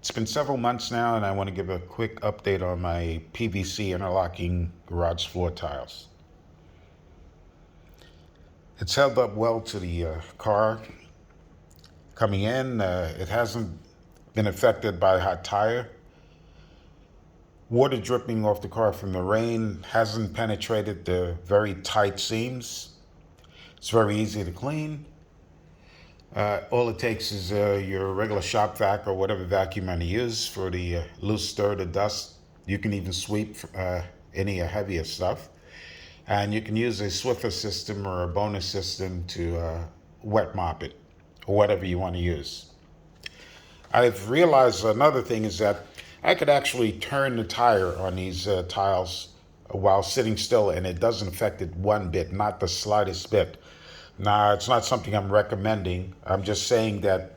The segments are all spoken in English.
It's been several months now, and I want to give a quick update on my PVC interlocking garage floor tiles. It's held up well to the car coming in. It hasn't been affected by a hot tire. Water dripping off the car from the rain hasn't penetrated the very tight seams. It's very easy to clean. All it takes is your regular shop vac or whatever vacuum you use for the loose dirt or dust. You can even sweep any heavier stuff. And you can use a Swiffer system or a bonus system to wet mop it, or whatever you want to use. I've realized another thing is that I could actually turn the tire on these tiles while sitting still, and it doesn't affect it one bit, not the slightest bit. Now, it's not something I'm recommending. I'm just saying that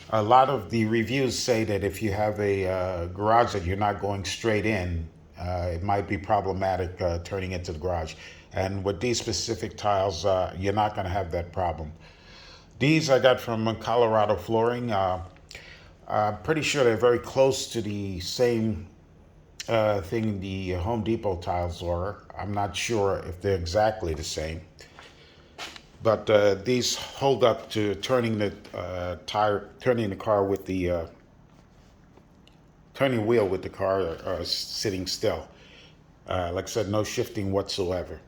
a lot of the reviews say that if you have a garage that you're not going straight in, it might be problematic turning into the garage. And with these specific tiles, you're not going to have that problem. These I got from Colorado Flooring. I'm pretty sure they're very close to the same thing the Home Depot tiles are. I'm not sure if they're exactly the same. But these hold up to turning the turning the car with the turning wheel with the car sitting still. Like I said, no shifting whatsoever.